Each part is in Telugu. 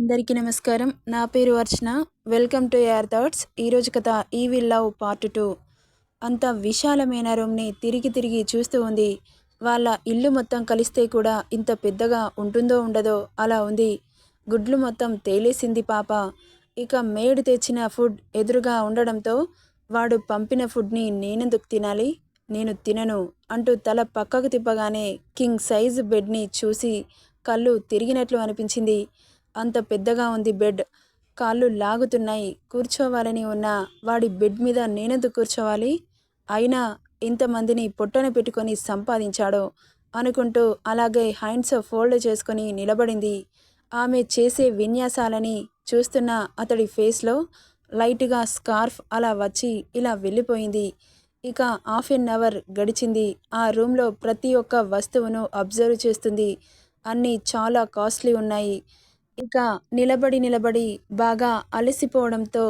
అందరికీ నమస్కారం. నా పేరు Archana. Welcome to Air Thoughts. ఈరోజు కథ ఈవిల్ లవ్ పార్ట్ 2. అంత విశాలమైన రూమ్‌ని తిరిగి తిరిగి చూస్తూ ఉంది. వాళ్ళ ఇల్లు మొత్తం కలిస్తే కూడా ఇంత పెద్దగా ఉంటుందో ఉండదో అలా ఉంది. గుడ్లు మొత్తం తేలేసింది పాప. ఇక మేడ్ తెచ్చిన ఫుడ్ ఎదురుగా ఉండడంతో వాడు పంపిన ఫుడ్‌ని నేనెందుకు తినాలి? నేను తినను అంటూ తల పక్కకు తిప్పగానే కింగ్ సైజ్ బెడ్‌ని చూసి కళ్ళు తిరిగినట్లు అనిపించింది. అంత పెద్దగా ఉంది బెడ్. కాళ్ళు లాగుతున్నాయి. కూర్చోవాలని ఉన్నా వాడి బెడ్ మీద నేనెందుకు కూర్చోవాలి? అయినా ఇంతమందిని పొట్టన పెట్టుకొని సంపాదించాడో అనుకుంటూ అలాగే హ్యాండ్స్ ఫోల్డ్ చేసుకొని నిలబడింది. ఆమె చేసే విన్యాసాలని చూస్తున్న అతడి ఫేస్లో లైట్గా స్కార్ఫ్ అలా వచ్చి ఇలా వెళ్ళిపోయింది. ఇక హాఫ్ ఎన్ అవర్ గడిచింది. ఆ రూమ్లో ప్రతి ఒక్క వస్తువును అబ్జర్వ్ చేస్తుంది. అన్నీ చాలా కాస్ట్లీ ఉన్నాయి. ఇక నిలబడి నిలబడి బాగా అలసిపోవడంతో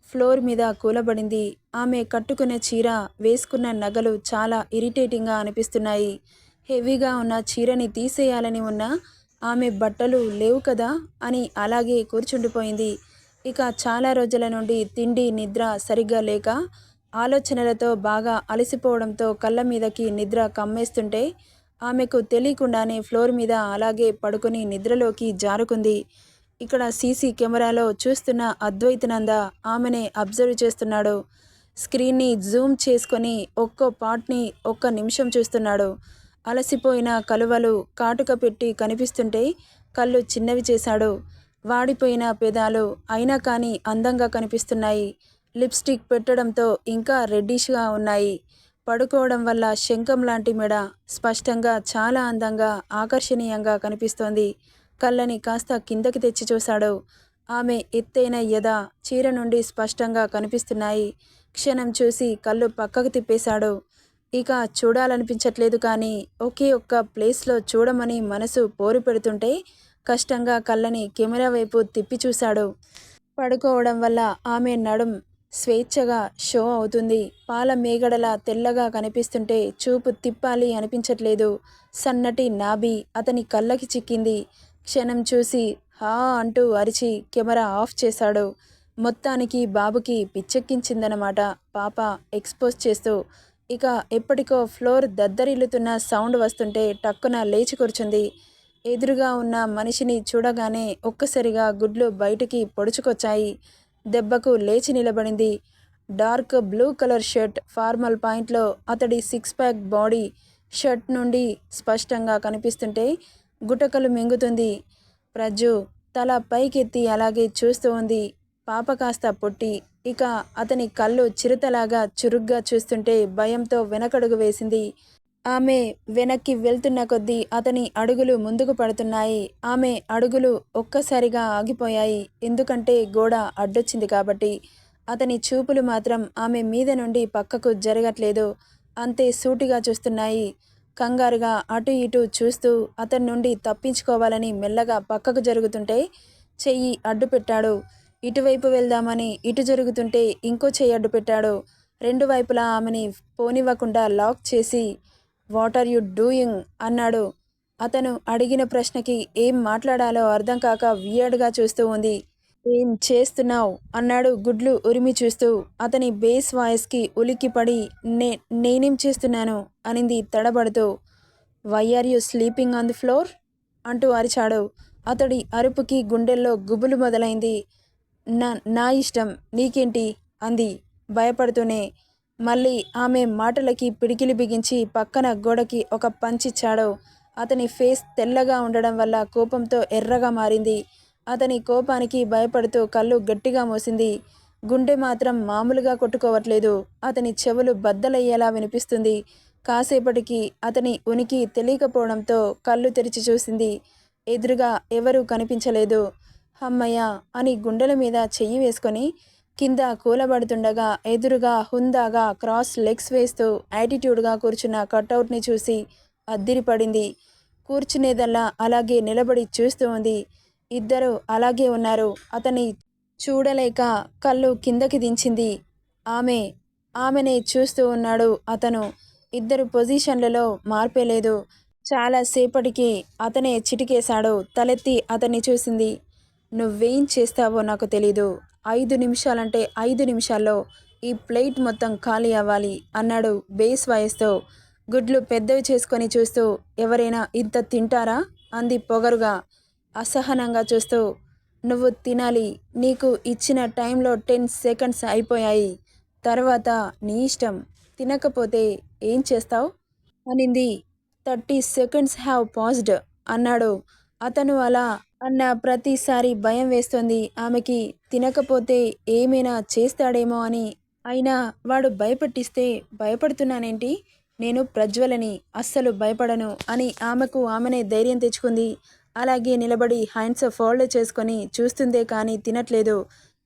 ఫ్లోర్ మీద కూలబడింది. ఆమె కట్టుకున్న చీర, వేసుకున్న నగలు చాలా ఇరిటేటింగ్గా అనిపిస్తున్నాయి. హెవీగా ఉన్న చీరని తీసేయాలని ఉన్నా ఆమె బట్టలు లేవు కదా అని అలాగే కూర్చుండిపోయింది. ఇక చాలా రోజుల నుండి తిండి నిద్ర సరిగ్గా లేక ఆలోచనలతో బాగా అలసిపోవడంతో కళ్ళ మీదకి నిద్ర కమ్మేస్తుంటే ఆమెకు తెలియకుండానే ఫ్లోర్ మీద అలాగే పడుకొని నిద్రలోకి జారుకుంది. ఇక్కడ సీసీ కెమెరాలో చూస్తున్న అద్వైతనంద ఆమెనే అబ్జర్వ్ చేస్తున్నాడు. స్క్రీన్ని జూమ్ చేసుకొని ఒక్కో పార్ట్ని ఒక్క నిమిషం చూస్తున్నాడు. అలసిపోయిన కలువలు కాటుక పెట్టి కనిపిస్తుంటే కళ్ళు చిన్నవి చేశాడు. వాడిపోయిన పెదాలు అయినా కానీ అందంగా కనిపిస్తున్నాయి. లిప్స్టిక్ పెట్టడంతో ఇంకా రెడ్డిష్గా ఉన్నాయి. పడుకోవడం వల్ల శంఖం లాంటి మెడ స్పష్టంగా చాలా అందంగా ఆకర్షణీయంగా కనిపిస్తోంది. కళ్ళని కాస్త కిందకి తెచ్చి చూశాడు. ఆమె ఎత్తైన ఎద చీర నుండి స్పష్టంగా కనిపిస్తున్నాయి. క్షణం చూసి కళ్ళు పక్కకు తిప్పేశాడు. ఇక చూడాలనిపించట్లేదు కానీ ఒకే ఒక్క ప్లేస్లో చూడమని మనసు పోరు పెడుతుంటే కష్టంగా కళ్ళని కెమెరా వైపు తిప్పి చూశాడు. పడుకోవడం వల్ల ఆమె నడుం స్వేచ్ఛగా షో అవుతుంది. పాల మేగడలా తెల్లగా కనిపిస్తుంటే చూపు తిప్పాలి అనిపించట్లేదు. సన్నటి నాభి అతని కళ్ళకి చిక్కింది. క్షణం చూసి హా అంటూ అరిచి కెమెరా ఆఫ్ చేశాడు. మొత్తానికి బాబుకి పిచ్చెక్కించిందనమాట పాప ఎక్స్పోజ్ చేస్తూ. ఇక ఎప్పటికో ఫ్లోర్ దద్దరిల్లుతున్న సౌండ్ వస్తుంటే టక్కున లేచి కూర్చుంది. ఎదురుగా ఉన్న మనిషిని చూడగానే ఒక్కసారిగా గుడ్లు బయటికి పొడుచుకొచ్చాయి. దెబ్బకు లేచి నిలబడింది. Dark blue colour shirt, formal పాయింట్లో అతడి సిక్స్ ప్యాక్ బాడీ షర్ట్ నుండి స్పష్టంగా కనిపిస్తుంటే గుటకలు మింగుతుంది. ప్రజు తల పైకెత్తి అలాగే చూస్తూ ఉంది. పాప కాస్త పొట్టి. ఇక అతని కళ్ళు చిరుతలాగా చురుగ్గా చూస్తుంటే భయంతో వెనకడుగు వేసింది. ఆమె వెనక్కి వెళ్తున్న కొద్దీ అతని అడుగులు ముందుకు పడుతున్నాయి. ఆమె అడుగులు ఒక్కసారిగా ఆగిపోయాయి. ఎందుకంటే గోడ అడ్డొచ్చింది కాబట్టి. అతని చూపులు మాత్రం ఆమె మీద నుండి పక్కకు జరగట్లేదు. అంతే సూటిగా చూస్తున్నాయి. కంగారుగా అటు ఇటు చూస్తూ అతని నుండి తప్పించుకోవాలని మెల్లగా పక్కకు జరుగుతుంటే చెయ్యి అడ్డు పెట్టాడు. ఇటువైపు వెళ్దామని ఇటు జరుగుతుంటే ఇంకో చెయ్యి అడ్డు పెట్టాడు. రెండు వైపులా ఆమెని పోనివ్వకుండా లాక్ చేసి వాట్ ఆర్ యు డూయింగ్ అన్నాడు. అతను అడిగిన ప్రశ్నకి ఏం మాట్లాడాలో అర్థం కాక వియర్డ్గా చూస్తూ ఉంది. ఏం చేస్తున్నావ్ అన్నాడు గుడ్లు ఉరిమి చూస్తూ. అతని బేస్ వాయిస్కి ఉలిక్కిపడి నేనేం చేస్తున్నాను అనింది తడబడుతూ. Why are you sleeping on the floor అంటూ అరిచాడు. అతడి అరుపుకి గుండెల్లో గుబులు మొదలైంది. నా ఇష్టం, నీకేంటి అంది భయపడుతూనే. మళ్ళీ ఆమె మాటలకి పిడికిలి బిగించి పక్కన గోడకి ఒక పంచిచ్చాడు. అతని ఫేస్ తెల్లగా ఉండడం వల్ల కోపంతో ఎర్రగా మారింది. అతని కోపానికి భయపడుతూ కళ్ళు గట్టిగా మూసింది. గుండె మాత్రం మామూలుగా కొట్టుకోవట్లేదు. అతని చెవులు బద్దలయ్యేలా వినిపిస్తుంది. కాసేపటికి అతని ఉనికి తెలియకపోవడంతో కళ్ళు తెరిచి చూసింది. ఎదురుగా ఎవరూ కనిపించలేదు. హమ్మయ్య అని గుండెల మీద చెయ్యి వేసుకొని కింద కూలబడుతుండగా ఎదురుగా హుందాగా క్రాస్ లెగ్స్ వేస్తూ యాటిట్యూడ్గా కూర్చున్న కటౌట్ని చూసి అద్దిరిపడింది. కూర్చునేదల్లా అలాగే నిలబడి చూస్తూ ఉంది. ఇద్దరు అలాగే ఉన్నారు. అతని చూడలేక కళ్ళు కిందకి దించింది. ఆమెనే చూస్తూ ఉన్నాడు అతను. ఇద్దరు పొజిషన్లలో మార్పే లేదు. చాలాసేపటికి అతనే చిటికేశాడు. తలెత్తి అతన్ని చూసింది. నువ్వేం చేస్తావో నాకు తెలీదు. 5 నిమిషాలంటే 5 నిమిషాల్లో ఈ ప్లేట్ మొత్తం ఖాళీ అవ్వాలి అన్నాడు బేస్ వాయిస్‌తో. గుడ్లు పెద్దవి చేసుకొని చూస్తూ, ఎవరైనా ఇంత తింటారా? అంది పొగరుగా, అసహనంగా చూస్తూ. నువ్వు తినాలి. నీకు ఇచ్చిన టైంలో 10 సెకండ్స్ అయిపోయాయి. తర్వాత నీ ఇష్టం. తినకపోతే ఏం చేస్తావ్? అనింది. 30 సెకండ్స్ హ్యావ్ పాస్డ్ అన్నాడు. అతను అలా అన్న ప్రతిసారి భయం వేస్తోంది ఆమెకి. తినకపోతే ఏమైనా చేస్తాడేమో అని. అయినా వాడు భయపెట్టిస్తే భయపడుతున్నానేంటి? నేను ప్రజ్వలని, అస్సలు భయపడను అని ఆమెనే ధైర్యం తెచ్చుకుంది. అలాగే నిలబడి హ్యాండ్స్ ఫోల్డ్ చేసుకొని చూస్తుందే కానీ తినట్లేదు.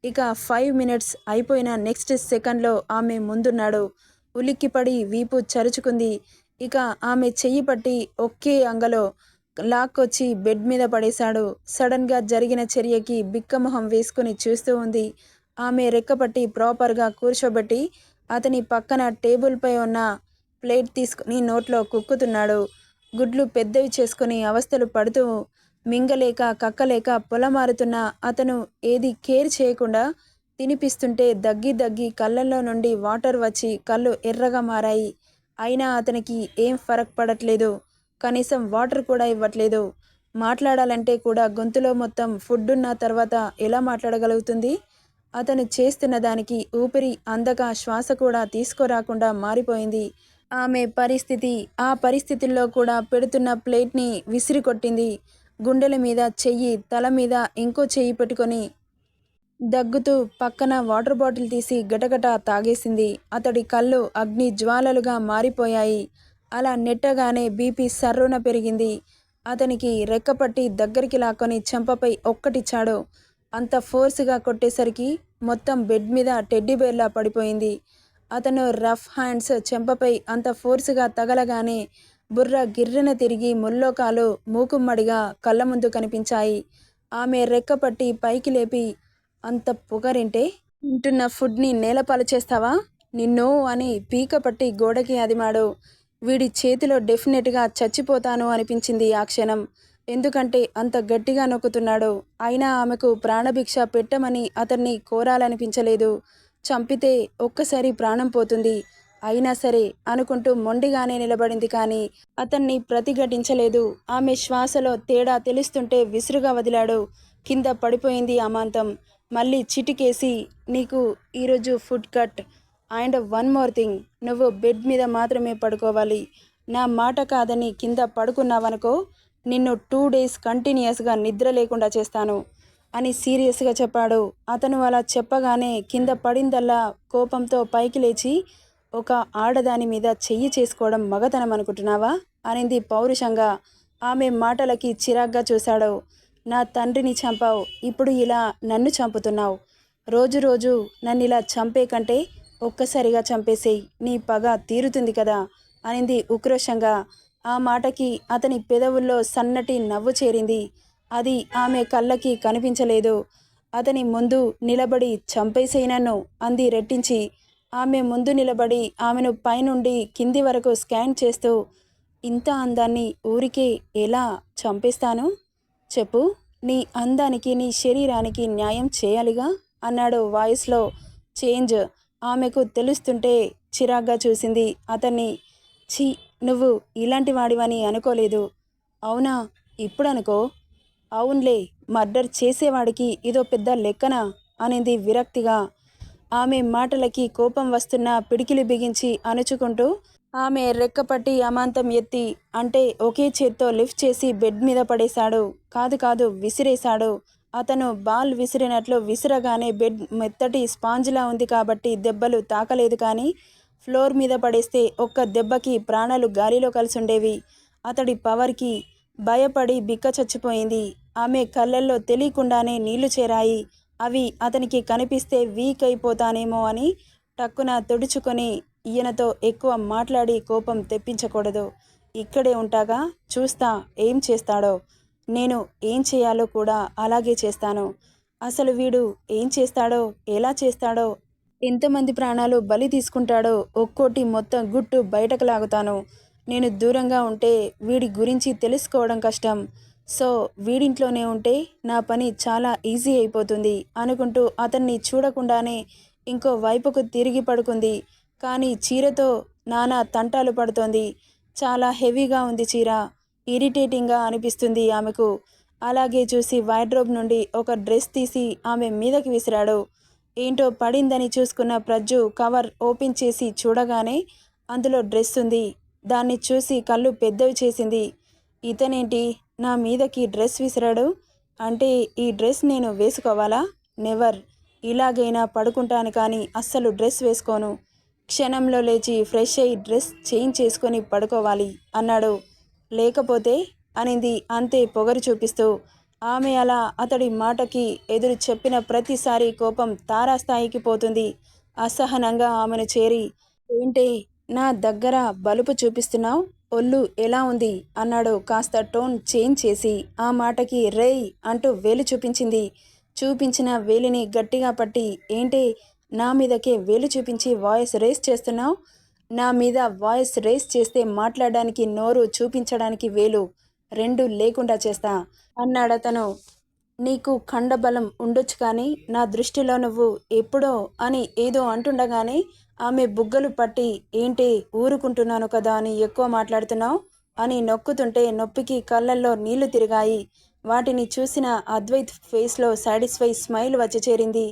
ఇక 5 మినిట్స్ అయిపోయిన నెక్స్ట్ సెకండ్లో ఆమె ముందున్నాడు. ఉలిక్కిపడి వీపు చరుచుకుంది. ఇక ఆమె చెయ్యి పట్టి ఒకే అంగలో లాక్కొచ్చి బెడ్ మీద పడేశాడు. సడన్గా జరిగిన చర్యకి బిక్కమొహం వేసుకుని చూస్తూ ఉంది. ఆమె రెక్కపట్టి ప్రాపర్గా కూర్చోబెట్టి అతని పక్కన టేబుల్పై ఉన్న ప్లేట్ తీసుకుని నోట్లో కుక్కుతున్నాడు. గుడ్లు పెద్దవి చేసుకుని అవస్థలు పడుతూ మింగలేక కక్కలేక పొలమారుతున్న అతను ఏది కేర్ చేయకుండా తినిపిస్తుంటే దగ్గి కళ్ళల్లో నుండి వాటర్ వచ్చి కళ్ళు ఎర్రగా మారాయి. అయినా అతనికి ఏం ఫరక్ పడట్లేదు. కనీసం వాటర్ కూడా ఇవ్వట్లేదు. మాట్లాడాలంటే కూడా గొంతులో మొత్తం ఫుడ్ ఉన్న తర్వాత ఎలా మాట్లాడగలుగుతుంది? అతను చేస్తున్న దానికి ఊపిరి అందక శ్వాస కూడా తీసుకోరాకుండా మారిపోయింది ఆమె పరిస్థితి. ఆ పరిస్థితుల్లో కూడా పెడుతున్న ప్లేట్ని విసిరి కొట్టింది. గుండెల మీద చెయ్యి, తల మీద ఇంకో చెయ్యి పెట్టుకొని దగ్గుతూ పక్కన వాటర్ బాటిల్ తీసి గటగట తాగేసింది. అతడి కళ్ళు అగ్ని జ్వాలలుగా మారిపోయాయి. అలా నెట్టగానే బీపీ సర్రున పెరిగింది. అతనికి రెక్కపట్టి దగ్గరికి లాక్కొని చెంపపై ఒక్కటిచ్చాడు. అంత ఫోర్సుగా కొట్టేసరికి మొత్తం బెడ్ మీద టెడ్డీబేర్లా పడిపోయింది. అతను రఫ్ హ్యాండ్స్ చెంపపై అంత ఫోర్సుగా తగలగానే బుర్ర గిర్రెన తిరిగి ముల్లోకాలు మూకుమ్మడిగా కళ్ళ ముందు కనిపించాయి. ఆమె రెక్కపట్టి పైకి లేపి, అంత పొగరింటే తింటున్న ఫుడ్ని నేలపాలు చేస్తావా? నిన్నో అని పీక పట్టి గోడకి అదిమాడు. వీడి చేతిలో డెఫినెట్గా చచ్చిపోతాను అనిపించింది ఆ క్షణం. ఎందుకంటే అంత గట్టిగా నొక్కుతున్నాడు. అయినా ఆమెకు ప్రాణభిక్ష పెట్టమని అతన్ని కోరాలనిపించలేదు. చంపితే ఒక్కసారి ప్రాణం పోతుంది. అయినా సరే అనుకుంటూ మొండిగానే నిలబడింది కానీ అతన్ని ప్రతిఘటించలేదు. ఆమె శ్వాసలో తేడా తెలుస్తుంటే విసురుగా వదిలాడు. కింద పడిపోయింది అమాంతం. మళ్ళీ చిటికేసి, నీకు ఈరోజు food cut. And one more thing, నువ్వు బెడ్ మీద మాత్రమే పడుకోవాలి. నా మాట కాదని కింద పడుకున్నావనుకో, నిన్ను 2 డేస్ కంటిన్యూస్గా నిద్ర లేకుండా చేస్తాను అని సీరియస్గా చెప్పాడు. అతను అలా చెప్పగానే కింద పడిందల్లా కోపంతో పైకి లేచి, ఒక ఆడదాని మీద చెయ్యి చేసుకోవడం మగతనం అనుకుంటున్నావా? అనింది పౌరుషంగా. ఆమె మాటలకి చిరాగ్గా చూశాడు. నా తండ్రిని చంపావు, ఇప్పుడు ఇలా నన్ను చంపుతున్నావు. రోజు రోజు నన్నిలా చంపే కంటే ఒక్కసారిగా చంపేసేయ్, నీ పగ తీరుతుంది కదా అనింది ఉక్రోషంగా. ఆ మాటకి అతని పెదవుల్లో సన్నటి నవ్వు చేరింది. అది ఆమె కళ్ళకి కనిపించలేదు. అతని ముందు నిలబడి చంపేసేయ్ నన్ను అంది రెట్టించి. ఆమె ముందు నిలబడి ఆమెను పైనుండి కింది వరకు స్కాన్ చేస్తూ, ఇంత అందాన్ని ఊరికే ఎలా చంపేస్తాను? చెప్పు, నీ అందానికి నీ శరీరానికి న్యాయం చేయాలిగా అన్నాడు వాయిస్లో చేంజ్. ఆమెకు తెలుస్తుంటే చిరాగ్గా చూసింది అతన్ని. ఛీ, నువ్వు ఇలాంటి వాడివని అనుకోలేదు. అవునా? ఇప్పుడు అనుకో. అవునులే, మర్డర్ చేసేవాడికి ఇదో పెద్ద లెక్కనా అనింది విరక్తిగా. ఆమె మాటలకి కోపం వస్తున్నా పిడికిలి బిగించి అణుచుకుంటూ ఆమె రెక్కపట్టి అమాంతం ఎత్తి, అంటే ఒకే చేత్తో లిఫ్ట్ చేసి బెడ్ మీద పడేశాడు. కాదు విసిరేశాడు. అతను బాల్ విసిరినట్లు విసిరగానే బెడ్ మెత్తటి స్పాంజ్లా ఉంది కాబట్టి దెబ్బలు తాకలేదు. కానీ ఫ్లోర్ మీద పడేస్తే ఒక్క దెబ్బకి ప్రాణాలు గాలిలో కలిసుండేవి. అతడి పవర్కి భయపడి బిక్క చచ్చిపోయింది. ఆమె కళ్ళల్లో తెలియకుండానే నీళ్లు చేరాయి. అవి అతనికి కనిపిస్తే వీక్ అయిపోతానేమో అని టక్కున తుడుచుకొని, ఈయనతో ఎక్కువ మాట్లాడి కోపం తెప్పించకూడదు. ఇక్కడే ఉంటాగా, చూస్తా ఏం చేస్తాడో. నేను ఏం చేయాలో కూడా అలాగే చేస్తాను. అసలు వీడు ఏం చేస్తాడో, ఎలా చేస్తాడో, ఎంతమంది ప్రాణాలు బలి తీసుకుంటాడో ఒక్కోటి మొత్తం గుట్టు బయటకు లాగుతాను. నేను దూరంగా ఉంటే వీడి గురించి తెలుసుకోవడం కష్టం. సో వీడింట్లోనే ఉంటే నా పని చాలా ఈజీ అయిపోతుంది అనుకుంటూ అతన్ని చూడకుండానే ఇంకో వైపుకు తిరిగి పడుకుంది. కానీ చీరతో నానా తంటాలు పడుతోంది. చాలా హెవీగా ఉంది చీర. ఇరిటేటింగ్గా అనిపిస్తుంది ఆమెకు. అలాగే చూసి వార్డ్రోబ్ నుండి ఒక డ్రెస్ తీసి ఆమె మీదకి విసిరాడు. ఏంటో పడిందని చూసుకున్న ప్రజ్జు కవర్ ఓపెన్ చేసి చూడగానే అందులో డ్రెస్ ఉంది. దాన్ని చూసి కళ్ళు పెద్దవి చేసింది. ఇతనేంటి నా మీదకి డ్రెస్ విసిరాడు? అంటే ఈ డ్రెస్ నేను వేసుకోవాలా? నెవర్. ఇలాగైనా పడుకుంటాను కానీ అస్సలు డ్రెస్ వేసుకోను. క్షణంలో లేచి ఫ్రెష్ అయ్యి డ్రెస్ చేంజ్ చేసుకొని పడుకోవాలి అన్నాడు. లేకపోతే అనింది అంతే పొగరు చూపిస్తూ. ఆమె అలా అతడి మాటకి ఎదురు చెప్పిన ప్రతిసారి కోపం తారాస్థాయికి పోతుంది. అసహనంగా ఆమెను చేరి, ఏంటి నా దగ్గర బలుపు చూపిస్తున్నావు? ఒళ్ళు ఎలా ఉంది అన్నాడు కాస్త టోన్ చేంజ్ చేసి. ఆ మాటకి రేయ్ అంటూ వేలు చూపించింది. చూపించిన వేలిని గట్టిగా పట్టి, ఏంటి నా మీదకే వేలు చూపించి వాయిస్ రేస్ చేస్తున్నావు? నా మీద వాయిస్ రేస్ చేస్తే మాట్లాడడానికి నోరు, చూపించడానికి వేలు రెండు లేకుండా చేస్తా అన్నాడతను. నీకు ఖండబలం ఉండొచ్చు కానీ నా దృష్టిలో నువ్వు ఎప్పుడో అని ఏదో అంటుండగానే ఆమె బుగ్గలు పట్టి, ఏంటి ఊరుకుంటున్నాను కదా అని ఎక్కువ మాట్లాడుతున్నావు అని నొక్కుతుంటే నొప్పికి కళ్ళల్లో నీళ్లు తిరిగాయి. వాటిని చూసిన అద్వైత్ ఫేస్లో సాటిస్ఫై స్మైల్ వచ్చి చేరింది.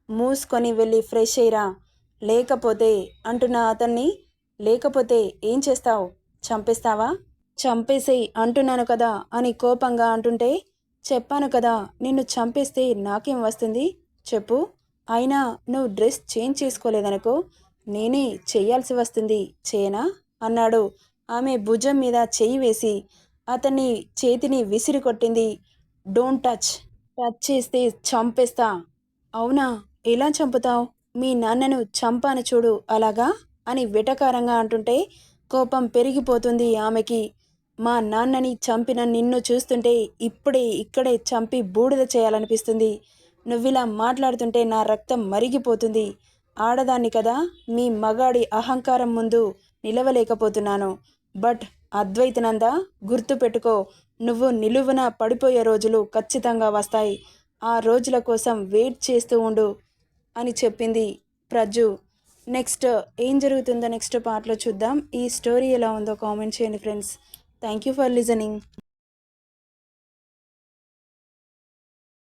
మూసుకొని వెళ్ళి ఫ్రెష్ అయ్యిరా. లేకపోతే అంటున్న అతన్ని, లేకపోతే ఏం చేస్తావు? చంపేస్తావా? చంపేసేయ్ అంటున్నాను కదా అని కోపంగా అంటుంటే, చెప్పాను కదా నిన్ను చంపేస్తే నాకేం వస్తుంది చెప్పు. అయినా నువ్వు డ్రెస్ చేంజ్ చేసుకోలేదనుకో, నేనే చెయ్యాల్సి వస్తుంది, చేయనా అన్నాడు. ఆమె భుజం మీద చెయ్యి వేసి అతన్ని చేతిని విసిరి కొట్టింది. Don't touch. టచ్ చేస్తే చంపేస్తా. అవునా? ఎలా చంపుతావు? మీ నాన్నను చంపాను చూడు అలాగా అని వెటకారంగా అంటుంటే కోపం పెరిగిపోతుంది ఆమెకి. మా నాన్నని చంపిన నిన్ను చూస్తుంటే ఇప్పుడే ఇక్కడే చంపి బూడిద చేయాలనిపిస్తుంది. నువ్విలా మాట్లాడుతుంటే నా రక్తం మరిగిపోతుంది. ఆడదాన్ని కదా, మీ మగాడి అహంకారం ముందు నిలవలేకపోతున్నాను. బట్ అద్వైతనందా, గుర్తుపెట్టుకో, నువ్వు నిలువున పడిపోయే రోజులు ఖచ్చితంగా వస్తాయి. ఆ రోజుల కోసం వెయిట్ చేస్తూ ఉండు అని చెప్పింది ప్రజ్జు. నెక్స్ట్ ఏం జరుగుతుందో నెక్స్ట్ పార్ట్లో చూద్దాం. ఈ స్టోరీ ఎలా ఉందో కామెంట్ చేయండి friends. Thank you for listening.